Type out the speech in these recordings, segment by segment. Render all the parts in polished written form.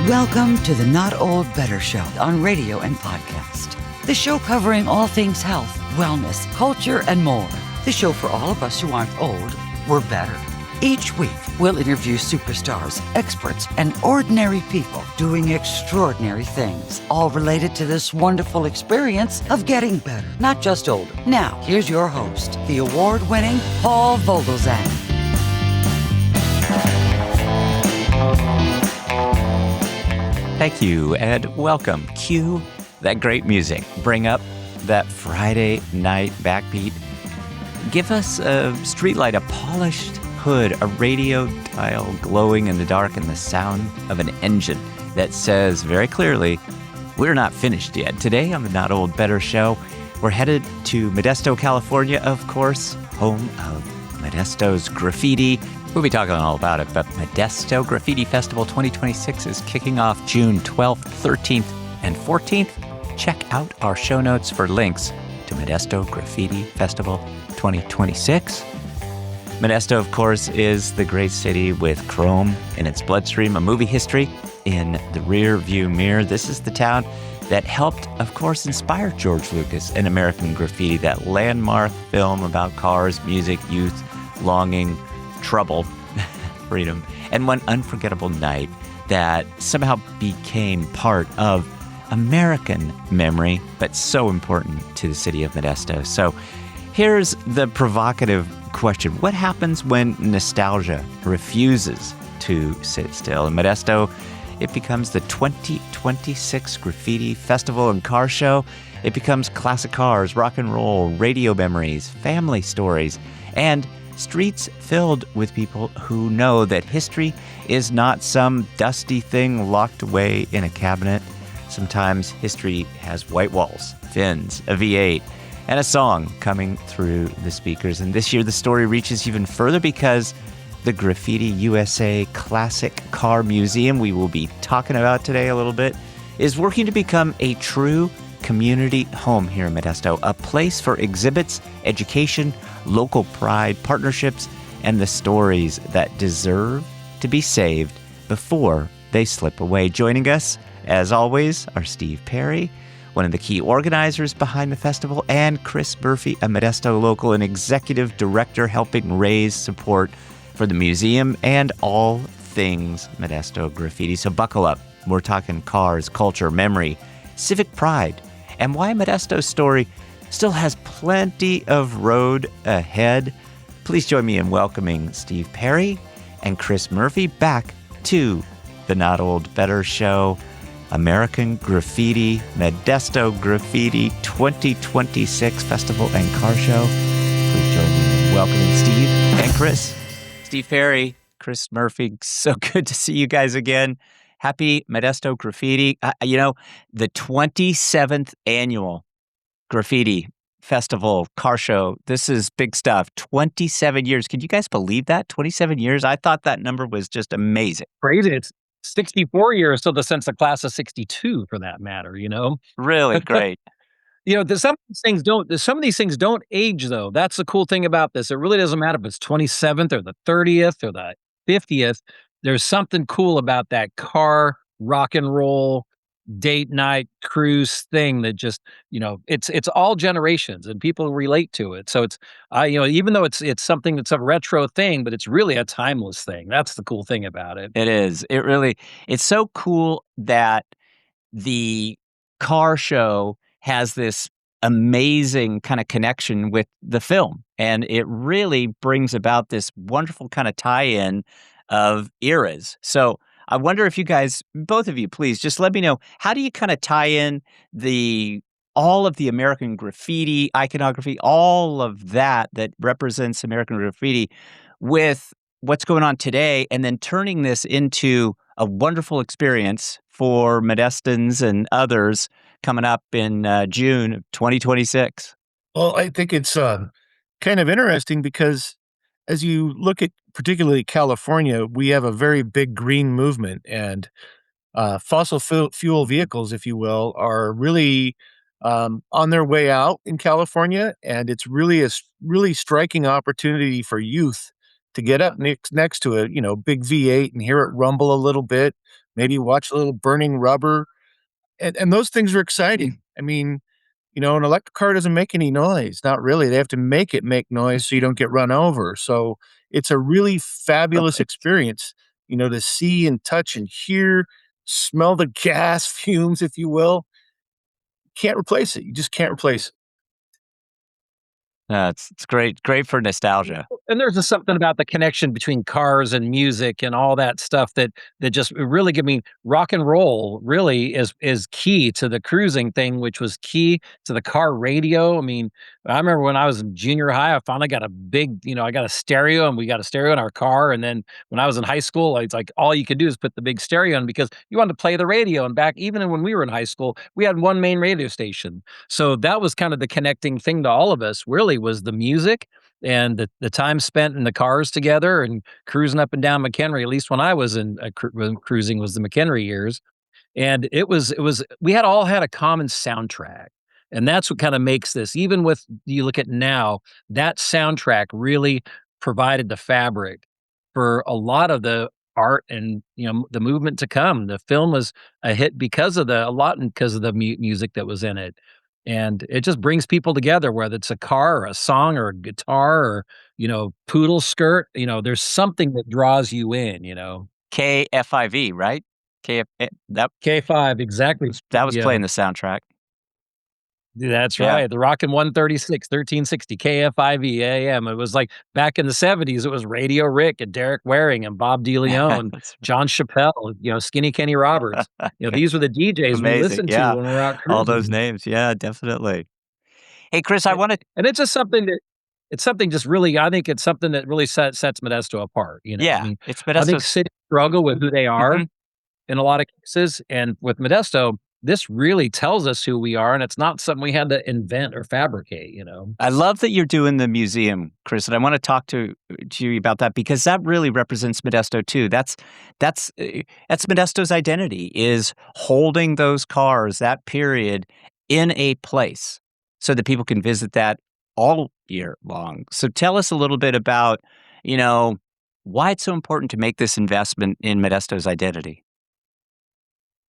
Welcome to the Not Old Better Show on radio and podcast. The show covering all things health, wellness, culture, and more. The show for all of us who aren't old, we're better. Each week, we'll interview superstars, experts, and ordinary people doing extraordinary things, all related to this wonderful experience of getting better, not just older. Now, here's your host, the award-winning Paul Vogelzang. Thank you and welcome. Cue that great music. Bring up that Friday night backbeat. Give us a streetlight, a polished hood, a radio dial glowing in the dark, and the sound of an engine that says very clearly, we're not finished yet. Today on the Not Old Better Show, we're headed to Modesto, California, of course, home of Modesto's graffiti. We'll be talking all about it, but Modesto Graffiti Festival 2026 is kicking off June 12th, 13th, and 14th. Check out our show notes for links to Modesto Graffiti Festival 2026. Modesto, of course, is the great city with chrome in its bloodstream, a movie history in the rear view mirror. This is the town that helped, of course, inspire George Lucas and American Graffiti, that landmark film about cars, music, youth, longing, trouble, freedom, and one unforgettable night that somehow became part of American memory, but so important to the city of Modesto. So here's the provocative question. What happens when nostalgia refuses to sit still? In Modesto, it becomes the 2026 Graffiti Festival and Car Show. It becomes classic cars, rock and roll, radio memories, family stories, and streets filled with people who know that history is not some dusty thing locked away in a cabinet. Sometimes history has white walls, fins, a V8, and a song coming through the speakers. And this year, the story reaches even further because the Graffiti USA Classic Car Museum, we will be talking about today a little bit, is working to become a true community home here in Modesto, a place for exhibits, education, local pride, partnerships, and the stories that deserve to be saved before they slip away. Joining us, as always, are Steve Perry, one of the key organizers behind the festival, and Chris Murphy, a Modesto local and executive director helping raise support for the museum and all things Modesto graffiti. So buckle up. We're talking cars, culture, memory, civic pride, and why Modesto's story still has plenty of road ahead. Please join me in welcoming Steve Perry and Chris Murphy back to the Not Old Better Show, American Graffiti, Modesto Graffiti 2026 Festival and Car Show. Please join me in welcoming Steve and Chris. Steve Perry, Chris Murphy, so good to see you guys again. Happy Modesto Graffiti. The 27th annual Graffiti Festival Car Show. This is big stuff. 27 years. Could you guys believe that? 27 years? I thought that number was just amazing. Crazy. It's 64 years, so since the class of 62 for that matter, Really great. Some of these things don't age though. That's the cool thing about this. It really doesn't matter if it's 27th or the 30th or the 50th. There's something cool about that car, rock and roll, date night, cruise thing that just, it's all generations and people relate to it. So it's, even though it's something that's a retro thing, but it's really a timeless thing. That's the cool thing about it. It is. It's so cool that the car show has this amazing kind of connection with the film. And it really brings about this wonderful kind of tie-in of eras. So I wonder if you guys, both of you, please just let me know, how do you kind of tie in all of the American graffiti, iconography, all of that represents American graffiti with what's going on today, and then turning this into a wonderful experience for Modestans and others coming up in June of 2026? Well, I think it's kind of interesting because as you look at particularly California, we have a very big green movement, and fossil fuel vehicles, if you will, are really on their way out in California, and it's really a really striking opportunity for youth to get up next to a big V8 and hear it rumble a little bit, maybe watch a little burning rubber, and those things are exciting. I mean, an electric car doesn't make any noise, not really. They have to make it make noise so you don't get run over. So it's a really fabulous experience, to see and touch and hear, smell the gas fumes, if you will. Can't replace it. You just can't replace it. It's great for nostalgia. And there's just something about the connection between cars and music and all that stuff that just really give me rock and roll really is key to the cruising thing, which was key to the car radio. I mean, I remember when I was in junior high, I finally got a big, I got a stereo and we got a stereo in our car. And then when I was in high school, it's like all you could do is put the big stereo on because you wanted to play the radio. And back even when we were in high school, we had one main radio station. So that was kind of the connecting thing to all of us really was the music and the time spent in the cars together and cruising up and down McHenry, at least when I was in when cruising was the McHenry years. And it was we had all had a common soundtrack. And that's what kind of makes this, even with you look at now, that soundtrack really provided the fabric for a lot of the art and the movement to come. The film was a hit because of because of the music that was in it. And it just brings people together, whether it's a car or a song or a guitar or, poodle skirt, there's something that draws you in. KFIV, right? That K5, exactly. that was Yeah, playing the soundtrack. that's Yeah. right. The Rockin' 136, 1360, KFIV AM. It was like back in the 70s, it was Radio Rick and Derek Waring and Bob DeLeon, That's John Chappelle, Skinny Kenny Roberts. These were the DJs we amazing. listened to Yeah. when we were out All those cruising. names. Yeah, definitely. Hey, Chris, I And want to. and it's just something that it's something just really I think it's something that really sets Modesto apart. I Yeah, mean, it's I think Modesto's. cities struggle with who they are Mhm. in a lot of cases, and with Modesto, this really tells us who we are, and it's not something we had to invent or fabricate. I love that you're doing the museum, Chris, and I want to talk to you about that because that really represents Modesto too. That's Modesto's identity is holding those cars, that period, in a place so that people can visit that all year long. So tell us a little bit about, you know, why it's so important to make this investment in Modesto's identity.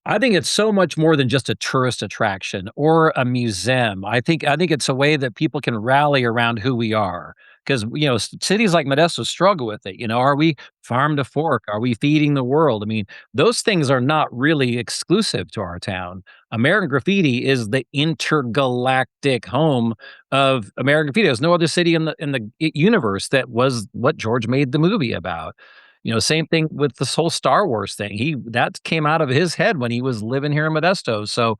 I think it's so much more than just a tourist attraction or a museum. I think it's a way that people can rally around who we are. Because cities like Modesto struggle with it. Are we farm to fork? Are we feeding the world? I mean, those things are not really exclusive to our town. American Graffiti is the intergalactic home of American Graffiti. There's no other city in the universe that was what George made the movie about. Same thing with this whole Star Wars thing. That came out of his head when he was living here in Modesto. So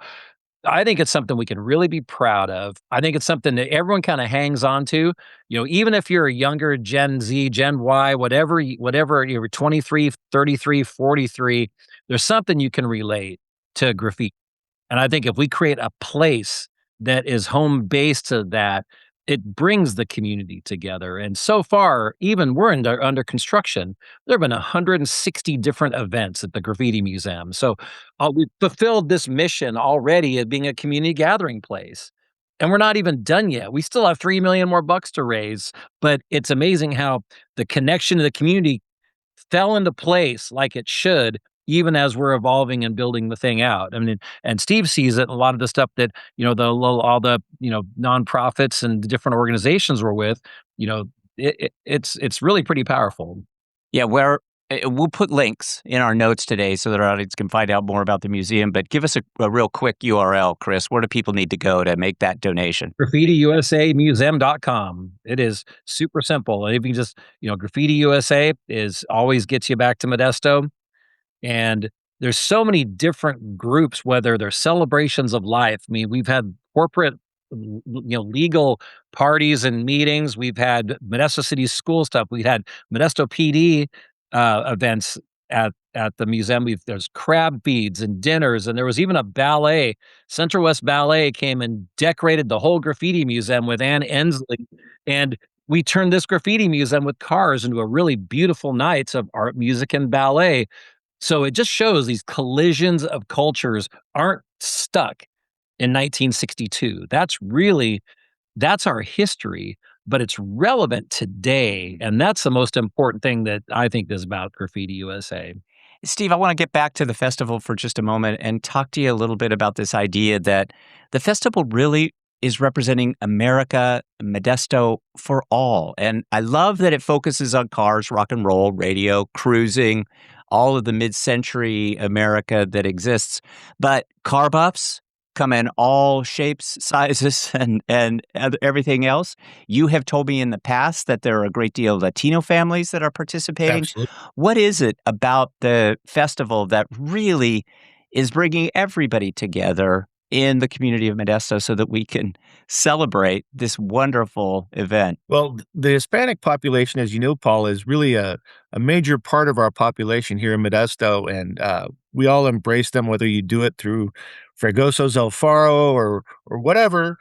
I think it's something we can really be proud of. I think it's something that everyone kind of hangs on to. Even if you're a younger Gen Z, Gen Y, whatever you're 23, 33, 43, there's something you can relate to graffiti. And I think if we create a place that is home based to that, it brings the community together. And so far, even we're under construction. There have been 160 different events at the Graffiti Museum. So we've fulfilled this mission already of being a community gathering place. And we're not even done yet. We still have 3 million more bucks to raise. But it's amazing how the connection to the community fell into place like it should, even as we're evolving and building the thing out. I mean, and Steve sees it in a lot of the stuff that, all the, nonprofits and the different organizations we're with, it's really pretty powerful. Yeah, we'll put links in our notes today so that our audience can find out more about the museum. But give us a real quick URL, Chris. Where do people need to go to make that donation? GraffitiUSAmuseum.com. It is super simple. If you just, Graffiti USA is always gets you back to Modesto. And there's so many different groups, whether they're celebrations of life. I mean, we've had corporate, legal parties and meetings. We've had Modesto City School stuff. We've had Modesto PD events at the museum. There's crab feeds and dinners, and there was even a ballet. Central West Ballet came and decorated the whole graffiti museum with Ann Ensley, and we turned this graffiti museum with cars into a really beautiful nights of art, music, and ballet. So it just shows these collisions of cultures aren't stuck in 1962. That's our history, but it's relevant today. And that's the most important thing that I think is about Graffiti USA. Steve, I want to get back to the festival for just a moment and talk to you a little bit about this idea that the festival really is representing America, Modesto for all. And I love that it focuses on cars, rock and roll, radio, cruising, all of the mid-century America that exists. But car buffs come in all shapes, sizes, and everything else. You have told me in the past that there are a great deal of Latino families that are participating. Absolutely. What is it about the festival that really is bringing everybody together in the community of Modesto so that we can celebrate this wonderful event? Well, the Hispanic population, as you know, Paul, is really a major part of our population here in Modesto, and we all embrace them, whether you do it through Fregosos El Faro or whatever.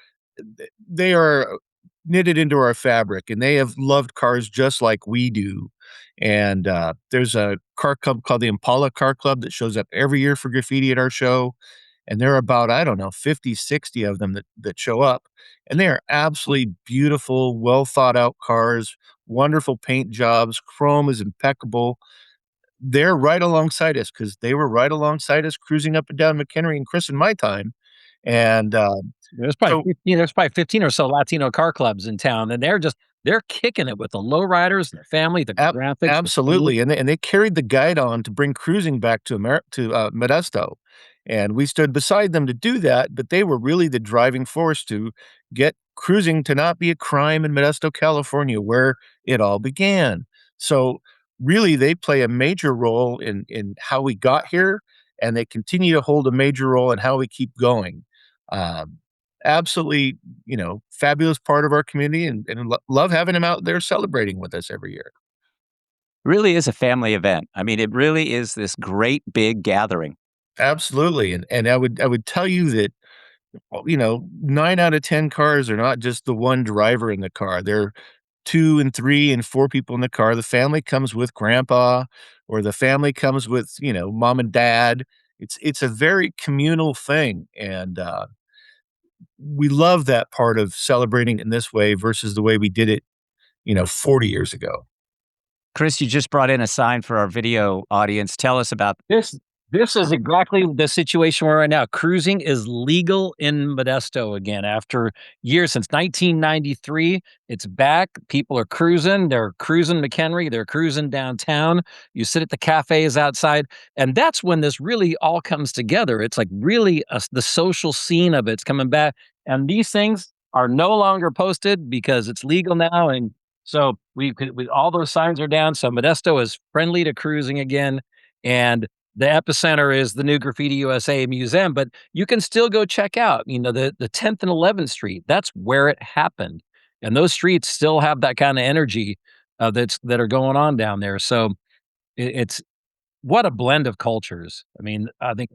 They are knitted into our fabric, and they have loved cars just like we do. And there's a car club called the Impala Car Club that shows up every year for graffiti at our show. And there are about, I don't know, 50, 60 of them that show up. And they are absolutely beautiful, well thought out cars, wonderful paint jobs, chrome is impeccable. They're right alongside us because they were right alongside us cruising up and down McHenry and Chris in my time. And so 15 or so Latino car clubs in town, and they're kicking it with the lowriders, the family, the graphics, the food. absolutely, and they carried the guide on to bring cruising back to Modesto, and we stood beside them to do that, but they were really the driving force to get cruising to not be a crime in Modesto, California, where it all began. So, really, they play a major role in how we got here, and they continue to hold a major role in how we keep going. Um, Absolutely, fabulous part of our community and love having them out there celebrating with us every year. Really is a family event. I mean, it really is this great big gathering. Absolutely, and I would tell you that, 9 out of 10 cars are not just the one driver in the car. They're 2 and 3 and 4 people in the car. The family comes with grandpa, or the family comes with, mom and dad. It's a very communal thing, and, we love that part of celebrating in this way versus the way we did it, 40 years ago. Chris, you just brought in a sign for our video audience. Tell us about. This is exactly the situation we're in right now. Cruising is legal in Modesto again after years, since 1993. It's back. People are cruising. They're cruising McHenry. They're cruising downtown. You sit at the cafes outside, and that's when this really all comes together. It's like really the social scene of it's coming back, and these things are no longer posted because it's legal now, and so all those signs are down. So Modesto is friendly to cruising again, and the epicenter is the new Graffiti USA Museum, but you can still go check out, the 10th and 11th Street. That's where it happened. And those streets still have that kind of energy that are going on down there. So it's what a blend of cultures. I mean, I think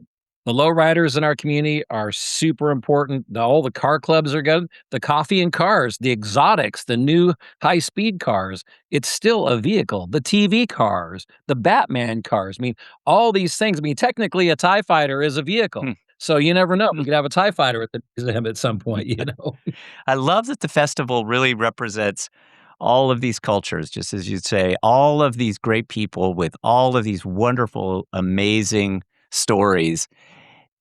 the lowriders in our community are super important. All the car clubs are good. The coffee and cars, the exotics, the new high speed cars. It's still a vehicle. The TV cars, the Batman cars. I mean, all these things. I mean, technically, a TIE fighter is a vehicle. So you never know. We could have a TIE fighter at the museum at some point. I love that the festival really represents all of these cultures, just as you'd say, all of these great people with all of these wonderful, amazing stories.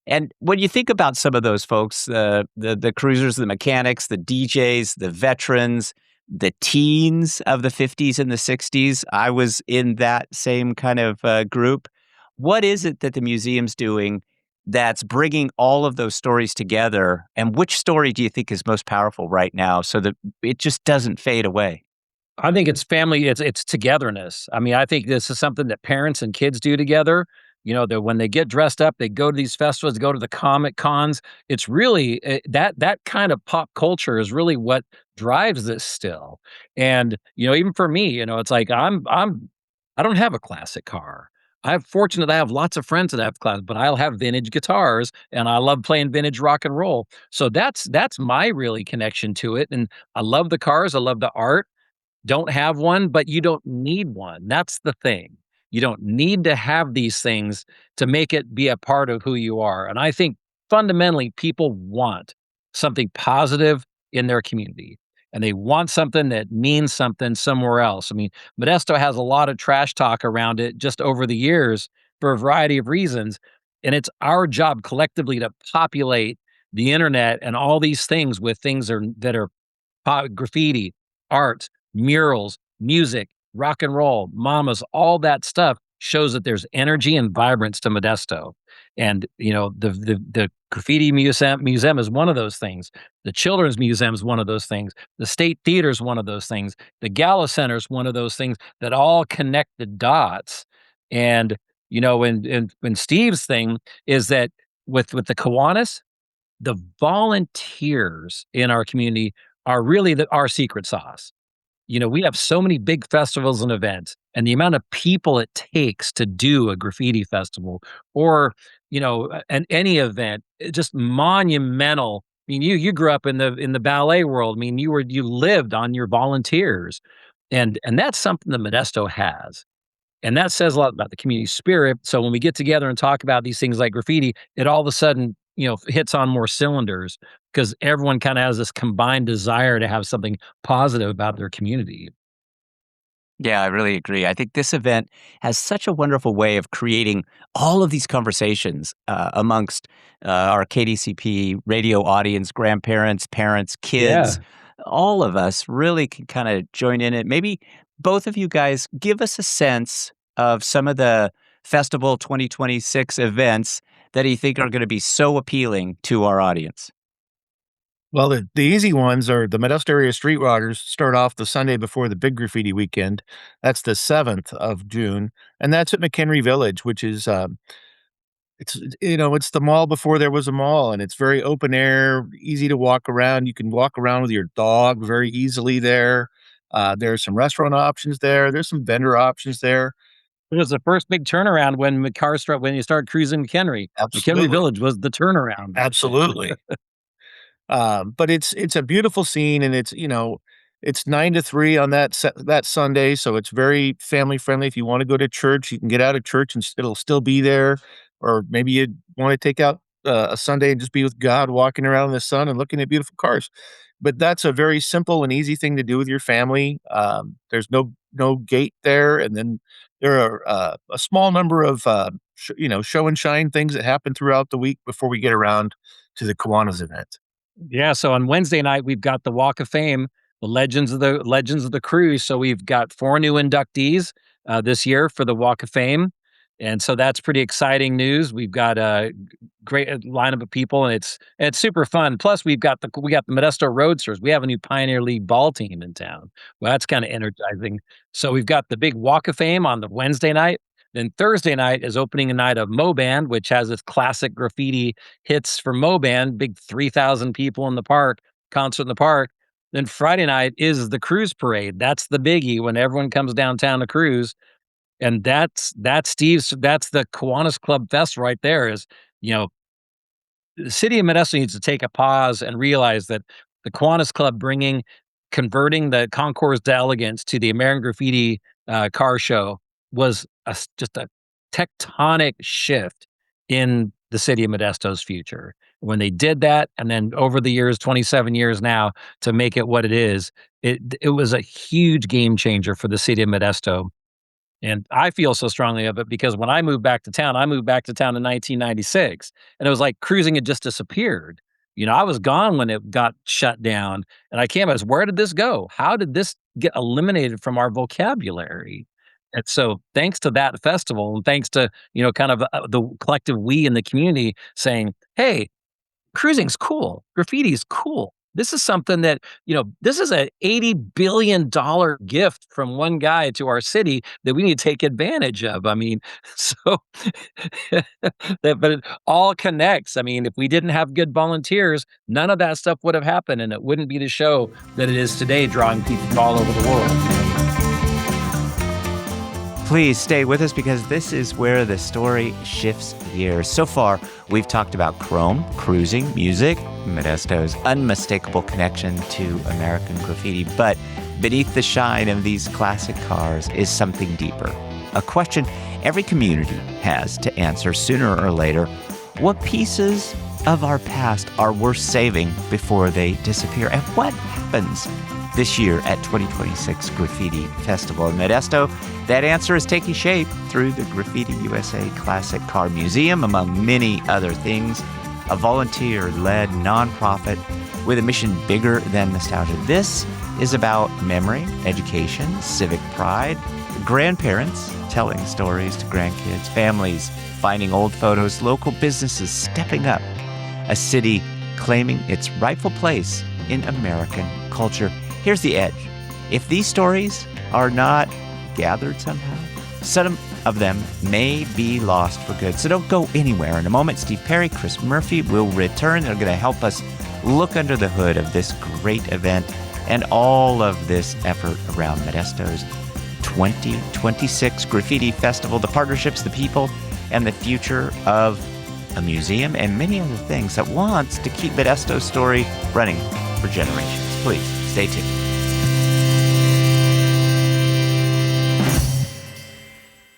And when you think about some of those folks, the cruisers, the mechanics, the DJs, the veterans, the teens of the 50s and the 60s, I was in that same kind of group. What is it that the museum's doing that's bringing all of those stories together? And which story do you think is most powerful right now so that it just doesn't fade away? I think it's family. It's togetherness. I mean, I think this is something that parents and kids do together. That when they get dressed up, they go to these festivals, go to the comic cons. It's really that kind of pop culture is really what drives this still. And even for me, it's like I don't have a classic car. I'm fortunate I have lots of friends that have class, but I'll have vintage guitars and I love playing vintage rock and roll. So that's my really connection to it. And I love the cars. I love the art. Don't have one, but you don't need one. That's the thing. You don't need to have these things to make it be a part of who you are. And I think fundamentally, people want something positive in their community, and they want something that means something somewhere else. I mean, Modesto has a lot of trash talk around it just over the years for a variety of reasons. And it's our job collectively to populate the internet and all these things with things that are graffiti, art, murals, music, rock and roll, mamas, all that stuff shows that there's energy and vibrance to Modesto. And the graffiti museum is one of those things. The children's museum is one of those things. The state theater is one of those things. The gala center is one of those things that all connect the dots. And when Steve's thing is that with the Kiwanis, the volunteers in our community are really our secret sauce. We have so many big festivals and events, and the amount of people it takes to do a graffiti festival or, any event, just monumental. I mean, you grew up in the ballet world. I mean, you lived on your volunteers, and that's something that Modesto has. And that says a lot about the community spirit. So when we get together and talk about these things like graffiti, it all of a sudden, hits on more cylinders because everyone kind of has this combined desire to have something positive about their community. Yeah, I really agree. I think this event has such a wonderful way of creating all of these conversations amongst our KDCP radio audience, grandparents, parents, Yeah. kids. All of us really can kind of join in it. Maybe both of you guys give us a sense of some of the Festival 2026 events that you think are going to be so appealing to our audience. Well, the easy ones are the Modesto area streetwalkers start off the Sunday before the big graffiti weekend. That's the 7th of June, and that's at McHenry Village, which is it's the mall before there was a mall, and it's very open air, easy to walk around. You can walk around with your dog very easily there. There's some restaurant options there. There's some vendor options there. It was the first big turnaround when you started cruising McHenry. McHenry Absolutely, Village was the turnaround. absolutely. But it's a beautiful scene, and it's 9 to 3 on that Sunday, so it's very family friendly. If you want to go to church, you can get out of church and it'll still be there. Or maybe you want to take out a Sunday and just be with God, walking around in the sun and looking at beautiful cars. But that's a very simple and easy thing to do with your family. There's no gate there, and then there are a small number of show and shine things that happen throughout the week before we get around to the Kiwanis event. Yeah, so on Wednesday night, we've got the Walk of Fame, the Legends of the Cruise. So we've got 4 new inductees this year for the Walk of Fame, and so that's pretty exciting news. We've got a great lineup of people, and it's super fun. Plus, we got the Modesto Roadsters. We have a new Pioneer League ball team in town. Well, that's kind of energizing. So we've got the big Walk of Fame on the Wednesday night. Then Thursday night is opening night of Moban, which has its classic graffiti hits for Moban, big 3,000 people in the park, concert in the park. Then Friday night is the cruise parade. That's the biggie when everyone comes downtown to cruise. And that's the Kiwanis Club Fest right there you know, the city of Modesto needs to take a pause and realize that the Kiwanis Club converting the Concours d'Elegance to the American Graffiti car show was just a tectonic shift in the city of Modesto's future. When they did that, and then over the years, 27 years now, to make it what it is, it was a huge game changer for the city of Modesto. And I feel so strongly of it because when I moved back to town in 1996, and it was like cruising had just disappeared. I was gone when it got shut down, and I came as, where did this go? How did this get eliminated from our vocabulary? And so thanks to that festival and thanks to, kind of the collective we in the community saying, hey, cruising's cool. Graffiti's cool. This is something that, this is a $80 billion gift from one guy to our city that we need to take advantage of. I mean, so, but it all connects. I mean, if we didn't have good volunteers, none of that stuff would have happened, and it wouldn't be the show that it is today, drawing people from all over the world. Please stay with us because this is where the story shifts gears. So far, we've talked about chrome, cruising, music, Modesto's unmistakable connection to American graffiti. But beneath the shine of these classic cars is something deeper. A question every community has to answer sooner or later. What pieces of our past are worth saving before they disappear? And what happens this year at 2026 Graffiti Festival in Modesto? That answer is taking shape through the Graffiti USA Classic Car Museum, among many other things. A volunteer-led nonprofit with a mission bigger than nostalgia. This is about memory, education, civic pride, grandparents telling stories to grandkids, families finding old photos, local businesses stepping up, a city claiming its rightful place in American culture. Here's the edge. If these stories are not gathered somehow, some of them may be lost for good. So don't go anywhere. In a moment, Steve Perry, Chris Murphy will return. They're going to help us look under the hood of this great event and all of this effort around Modesto's 2026 Graffiti Festival, the partnerships, the people, and the future of a museum and many other things that wants to keep Modesto's story running for generations. Please stay tuned.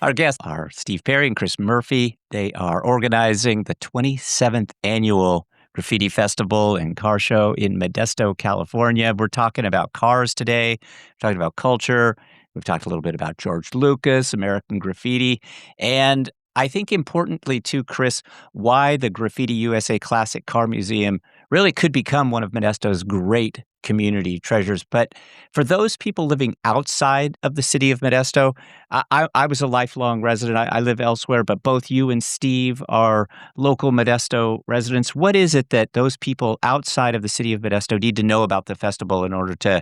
Our guests are Steve Perry and Chris Murphy. They are organizing the 27th annual Graffiti Festival and Car Show in Modesto, California. We're talking about cars today. We're talking about culture. We've talked a little bit about George Lucas, American Graffiti, and I think importantly too, Chris, why the Graffiti USA Classic Car Museum really could become one of Modesto's great community treasures. But for those people living outside of the city of Modesto, I was a lifelong resident. I live elsewhere, but both you and Steve are local Modesto residents. What is it that those people outside of the city of Modesto need to know about the festival in order to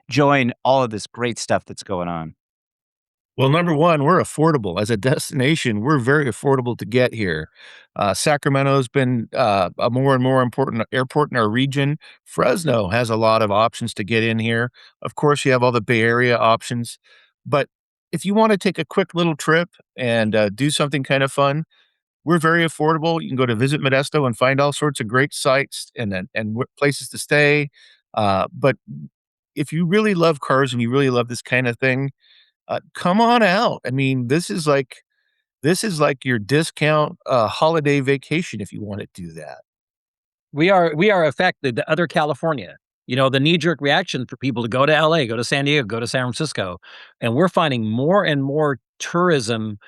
join all of this great stuff that's going on? Well, number one, we're affordable. As a destination, we're very affordable to get here. Sacramento's been a more and more important airport in our region. Fresno has a lot of options to get in here. Of course, you have all the Bay Area options. But if you want to take a quick little trip and do something kind of fun, we're very affordable. You can go to Visit Modesto and find all sorts of great sites and places to stay. But if you really love cars and you really love this kind of thing, come on out. I mean, this is like your discount, holiday vacation if you wanna do that. We are affected the other California. The knee-jerk reaction for people to go to LA, go to San Diego, go to San Francisco, and we're finding more and more tourism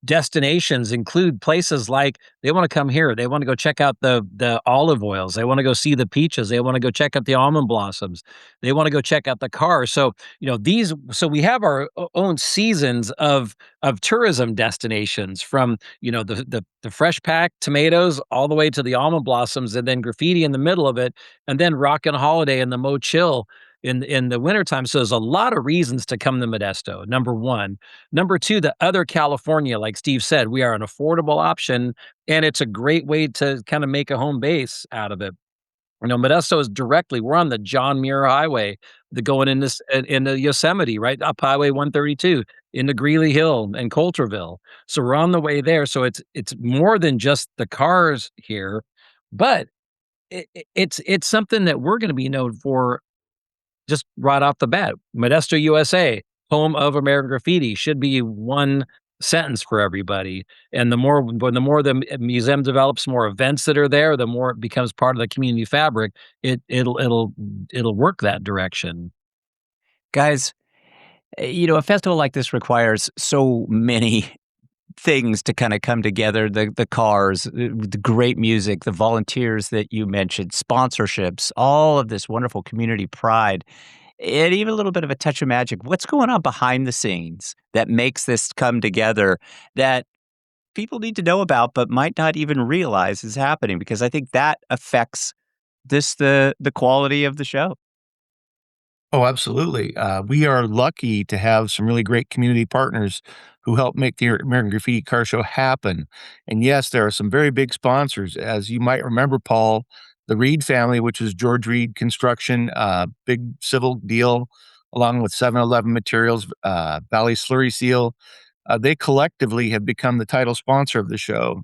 destinations include places like they wanna come here, they wanna go check out the olive oils, they wanna go see the peaches, they wanna go check out the almond blossoms, they wanna go check out the cars. So we have our own seasons of tourism destinations from, the fresh packed tomatoes all the way to the almond blossoms and then graffiti in the middle of it, and then rockin' holiday in the Mo Chill in the wintertime. So there's a lot of reasons to come to Modesto, number one. Number two, the other California, like Steve said, we are an affordable option, and it's a great way to kind of make a home base out of it. Modesto is we're on the John Muir Highway, going into Yosemite, right up Highway 132 into Greeley Hill and Coulterville. So we're on the way there. So it's more than just the cars here, but it's something that we're going to be known for just right off the bat. Modesto, USA, home of American Graffiti should be one sentence for everybody. And the more the museum develops more events that are there, the more it becomes part of the community fabric. It'll work that direction. Guys, a festival like this requires so many things to kind of come together, the cars, the great music, the volunteers that you mentioned, sponsorships, all of this wonderful community pride, and even a little bit of a touch of magic. What's going on behind the scenes that makes this come together that people need to know about but might not even realize is happening? Because I think that affects the quality of the show. Oh, absolutely. We are lucky to have some really great community partners who help make the American Graffiti Car Show happen. And yes, there are some very big sponsors. As you might remember, Paul, the Reed family, which is George Reed Construction, big civil deal, along with 7-Eleven Materials, Valley Slurry Seal, they collectively have become the title sponsor of the show,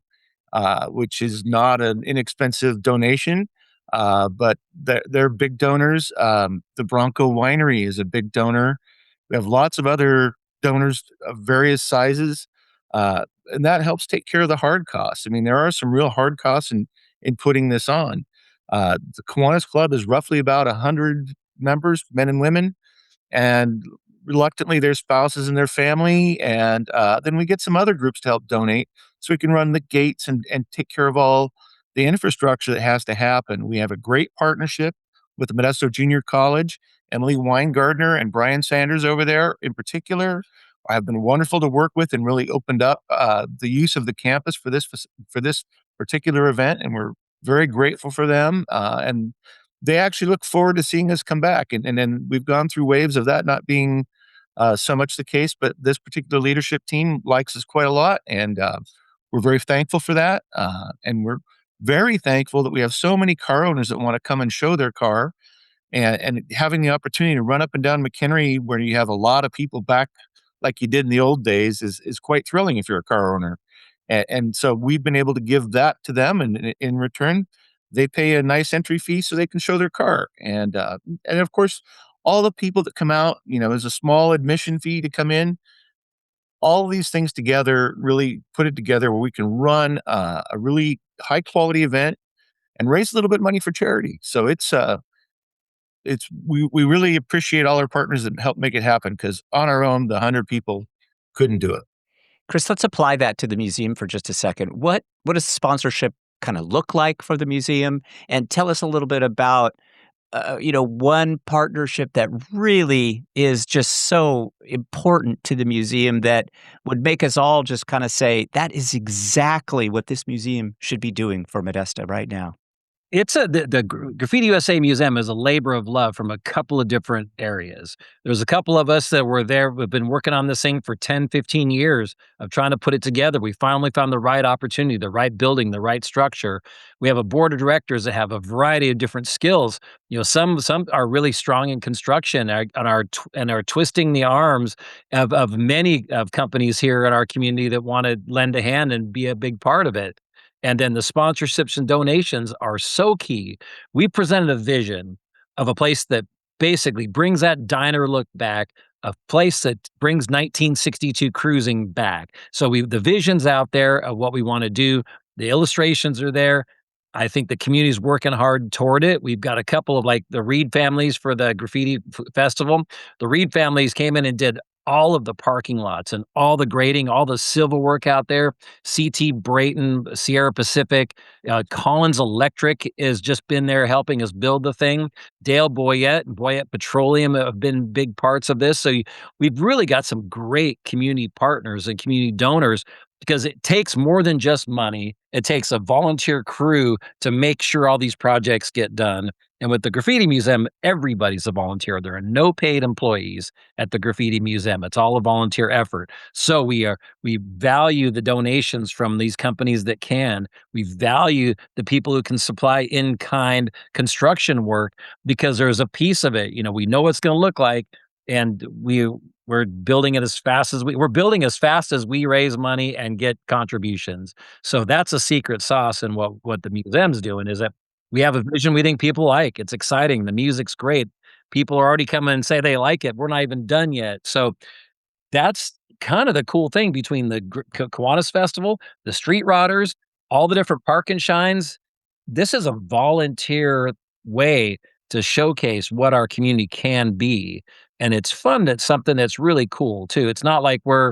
which is not an inexpensive donation. But they're big donors. The Bronco Winery is a big donor. We have lots of other donors of various sizes, and that helps take care of the hard costs. I mean, there are some real hard costs in putting this on. The Kiwanis Club is roughly about 100 members, men and women. and reluctantly their spouses and their family, and then we get some other groups to help donate so we can run the gates and take care of all the infrastructure that has to happen. We have a great partnership with the Modesto Junior College. Emily Weingardner and Brian Sanders over there in particular have been wonderful to work with and really opened up the use of the campus for this particular event, and we're very grateful for them. And they actually look forward to seeing us come back. And then we've gone through waves of that not being so much the case, but this particular leadership team likes us quite a lot, and we're very thankful for that. And we're very thankful that we have so many car owners that want to come and show their car, and having the opportunity to run up and down McHenry where you have a lot of people back like you did in the old days is quite thrilling if you're a car owner. And so we've been able to give that to them, and in return, they pay a nice entry fee so they can show their car. And of course, all the people that come out, there's a small admission fee to come in. All these things together really put it together where we can run a really high quality event and raise a little bit of money for charity. So we really appreciate all our partners that help make it happen, because on our own, the 100 people couldn't do it. Chris, let's apply that to the museum for just a second. What does sponsorship kind of look like for the museum? And tell us a little bit about one partnership that really is just so important to the museum that would make us all just kind of say, that is exactly what this museum should be doing for Modesto right now. It's the Graffiti USA Museum is a labor of love from a couple of different areas. There's a couple of us that were there. We've been working on this thing for 10, 15 years of trying to put it together. We finally found the right opportunity, the right building, the right structure. We have a board of directors that have a variety of different skills. Some are really strong in construction and are twisting the arms of many of companies here in our community that want to lend a hand and be a big part of it. And then the sponsorships and donations are so key. We presented a vision of a place that basically brings that diner look back, a place that brings 1962 cruising back. So the vision's out there of what we want to do. The illustrations are there. I think the community's working hard toward it. We've got a couple of like the Reed families for the Graffiti Festival. The Reed families came in and did all of the parking lots and all the grading, all the civil work out there. CT Brayton, Sierra Pacific, Collins Electric has just been there helping us build the thing. Dale Boyette and Boyette Petroleum have been big parts of this. So we've really got some great community partners and community donors, because it takes more than just money. It takes a volunteer crew to make sure all these projects get done. And with the Graffiti Museum, everybody's a volunteer. There are no paid employees at the Graffiti Museum. It's all a volunteer effort. So we value the donations from these companies that can. We value the people who can supply in-kind construction work, because there's a piece of it. We know what it's going to look like, and we're building it as fast as we raise money and get contributions. So that's a secret sauce in what the museum's doing, is that we have a vision we think people like. It's exciting. The music's great. People are already coming and say they like it. We're not even done yet. So that's kind of the cool thing between the Kiwanis Festival, the Street Rodders, all the different park and shines. This is a volunteer way to showcase what our community can be. And it's fun. That's something that's really cool too. It's not like we're,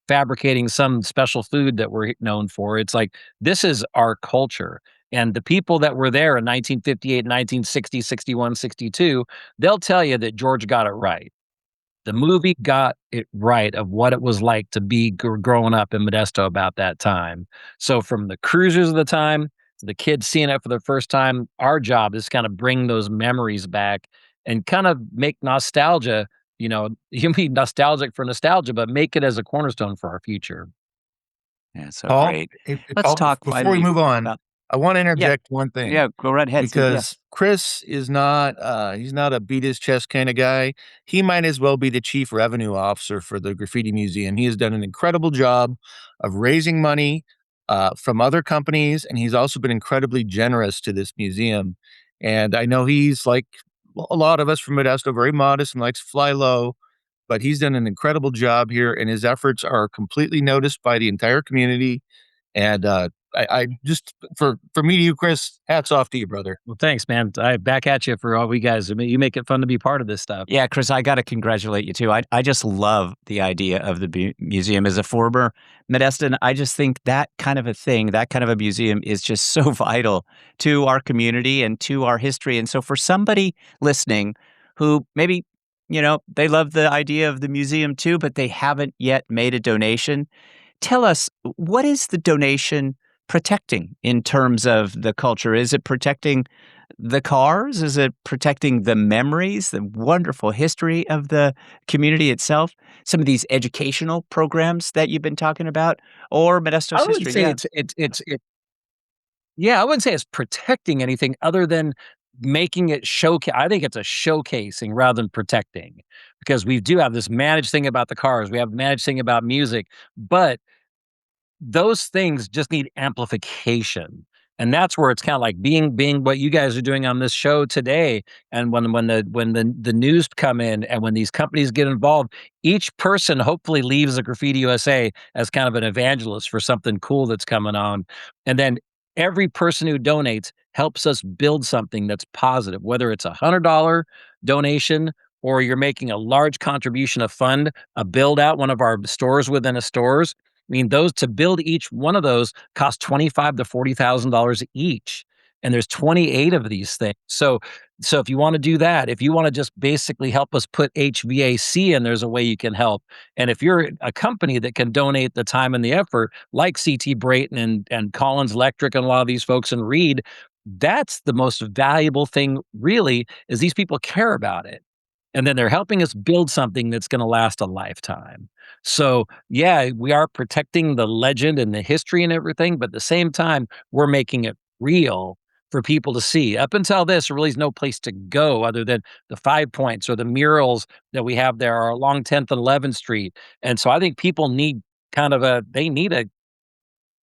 fabricating some special food that we're known for. It's like, this is our culture. And the people that were there in 1958, 1960, 61, 62, they'll tell you that George got it right. The movie got it right of what it was like to be growing up in Modesto about that time. So from the cruisers of the time to the kids seeing it for the first time, our job is kind of bring those memories back and kind of make nostalgia, you can be nostalgic for nostalgia, but make it as a cornerstone for our future. Yeah, so Paul, great. Let's talk before we finally move on. about. I want to Yeah, interject one thing. yeah, go right ahead, Steve. Yeah. Because Chris is not he's not a beat his chest kind of guy. He might as well be the chief revenue officer for the Graffiti Museum. He has done an incredible job of raising money from other companies, and he's also been incredibly generous to this museum. And I know he's like a lot of us from Modesto, very modest and likes to fly low, but he's done an incredible job here, and his efforts are completely noticed by the entire community. And I just for me to you, Chris, hats off to you, brother. Well, thanks, man. I back at you for all we guys. You make it fun to be part of this stuff. Yeah, Chris, I got to congratulate you too. I just love the idea of the museum. As a former Modestan, I just think that kind of a thing, that kind of a museum is just so vital to our community and to our history. And so for somebody listening who maybe, they love the idea of the museum too, but they haven't yet made a donation, tell us, what is the donation protecting in terms of the culture? Is it protecting the cars? Is it protecting the memories, the wonderful history of the community itself? Some of these educational programs that you've been talking about, or Modesto's I wouldn't history? say Yeah. yeah, I wouldn't say it's protecting anything other than making it showcase. I think it's a showcasing rather than protecting, because we do have this managed thing about the cars. We have managed thing about music, but those things just need amplification. And that's where it's kind of like being what you guys are doing on this show today. And when the news come in and when these companies get involved, each person hopefully leaves a Graffiti USA as kind of an evangelist for something cool that's coming on. And then every person who donates helps us build something that's positive, whether it's $100 donation or you're making a large contribution of fund, a build out one of our stores within a stores. I mean, those to build each one of those cost $25,000 to $40,000 each, and there's 28 of these things. So if you want to do that, if you want to just basically help us put HVAC in, there's a way you can help. And if you're a company that can donate the time and the effort, like CT Brayton and Collins Electric and a lot of these folks and Reed, that's the most valuable thing. Really, is these people care about it. And then they're helping us build something that's going to last a lifetime. So, yeah, we are protecting the legend and the history and everything, but at the same time, we're making it real for people to see. Up until this, there really is no place to go other than the 5 Points or the murals that we have there are along 10th and 11th Street. And so I think people need they need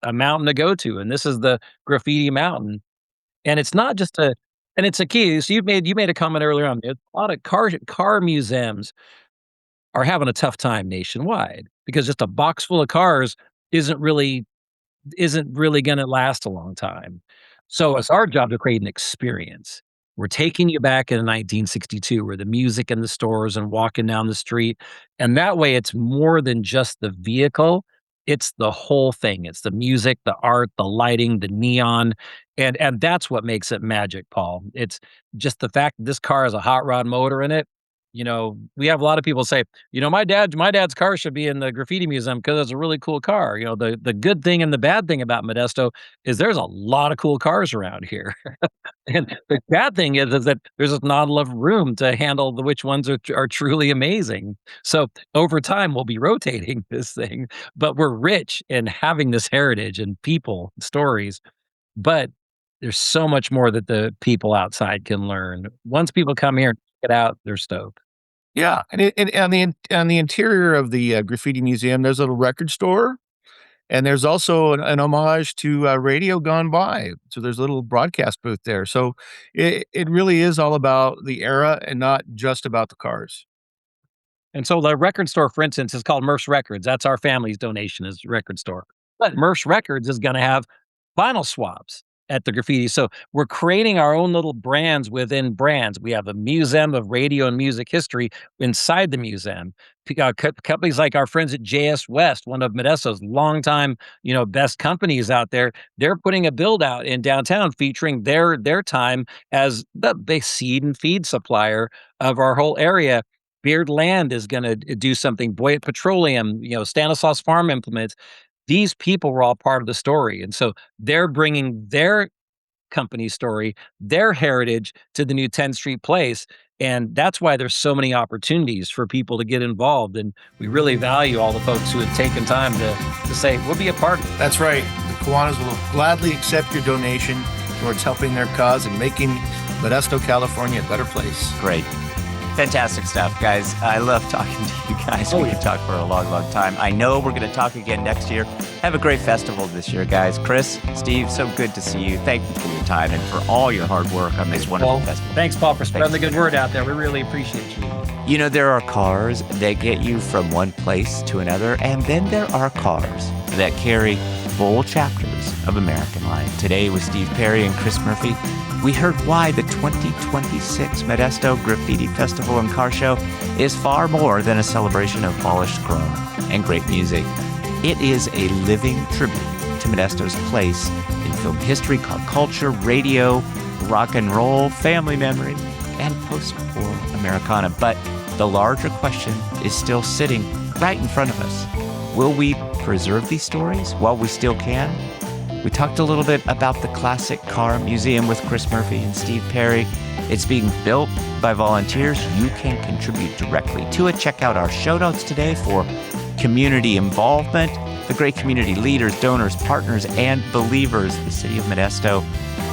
a mountain to go to. And this is the Graffiti Mountain. And it's not just and it's a key. So you made a comment earlier on. There's a lot of car museums are having a tough time nationwide because just a box full of cars isn't really going to last a long time. So it's our job to create an experience. We're taking you back in 1962 where the music in the stores and walking down the street. And that way it's more than just the vehicle. It's the whole thing. It's the music, the art, the lighting, the neon. And that's what makes it magic, Paul. It's just the fact that this car has a hot rod motor in it. We have a lot of people say, my dad's car should be in the graffiti museum because it's a really cool car. The good thing and the bad thing about Modesto is there's a lot of cool cars around here. And the bad thing is that there's just not enough room to handle which ones are truly amazing. So over time, we'll be rotating this thing, but we're rich in having this heritage and people, stories. But there's so much more that the people outside can learn. Once people come here and check it out, they're stoked. Yeah, and on the interior of the graffiti museum, there's a little record store, and there's also an homage to radio gone by. So there's a little broadcast booth there. So it really is all about the era and not just about the cars. And so the record store, for instance, is called Murph's Records. That's our family's donation is record store. But Murph's Records is going to have vinyl swaps at the graffiti. So we're creating our own little brands within brands. We have a museum of radio and music history inside the museum. Companies like our friends at JS West, one of Modesto's longtime, best companies out there, they're putting a build out in downtown featuring their time as the seed and feed supplier of our whole area. Beard Land is going to do something. Boyett Petroleum, Stanislaus Farm Implements. These people were all part of the story. And so they're bringing their company story, their heritage to the new 10th Street Place. And that's why there's so many opportunities for people to get involved. And we really value all the folks who have taken time to say, we'll be a part of it. That's right. The Kiwanis will gladly accept your donation towards helping their cause and making Modesto, California a better place. Great. Fantastic stuff, guys. I love talking to you guys. We could talk for a long, long time. I know we're going to talk again next year. Have a great festival this year, guys. Chris, Steve, so good to see you. Thank you for your time and for all your hard work on this wonderful festival. Thanks, Paul, for spreading the good word out there. We really appreciate you. There are cars that get you from one place to another, and then there are cars that carry full chapters episodes of American Life. Today with Steve Perry and Chris Murphy, we heard why the 2026 Modesto Graffiti Festival and Car Show is far more than a celebration of polished chrome and great music. It is a living tribute to Modesto's place in film history, car culture, radio, rock and roll, family memory, and post-war Americana. But the larger question is still sitting right in front of us. Will we preserve these stories while we still can? We talked a little bit about the Classic Car Museum with Chris Murphy and Steve Perry. It's being built by volunteers. You can contribute directly to it. Check out our show notes today for community involvement, the great community leaders, donors, partners, and believers, the city of Modesto,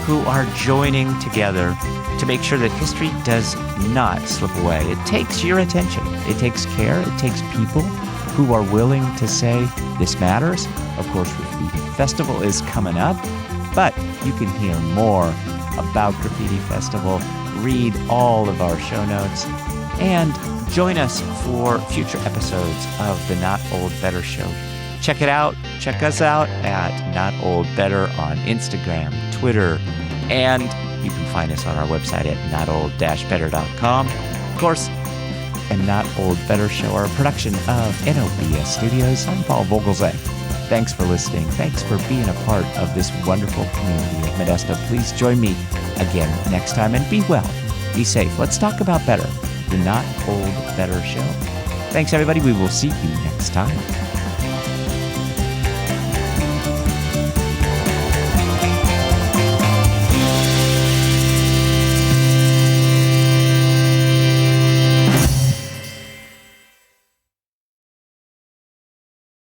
who are joining together to make sure that history does not slip away. It takes your attention. It takes care. It takes people who are willing to say, this matters. Of course, Graffiti Festival is coming up, but you can hear more about Graffiti Festival, read all of our show notes, and join us for future episodes of the Not Old Better Show. Check it out. Check us out at Not Old Better on Instagram, Twitter, and you can find us on our website at notold-better.com. Of course, and Not Old Better Show are a production of NOBS Studios. I'm Paul Vogelzang. Thanks for listening. Thanks for being a part of this wonderful community of Modesto. Please join me again next time and be well. Be safe. Let's talk about better. The Not Old Better Show. Thanks, everybody. We will see you next time.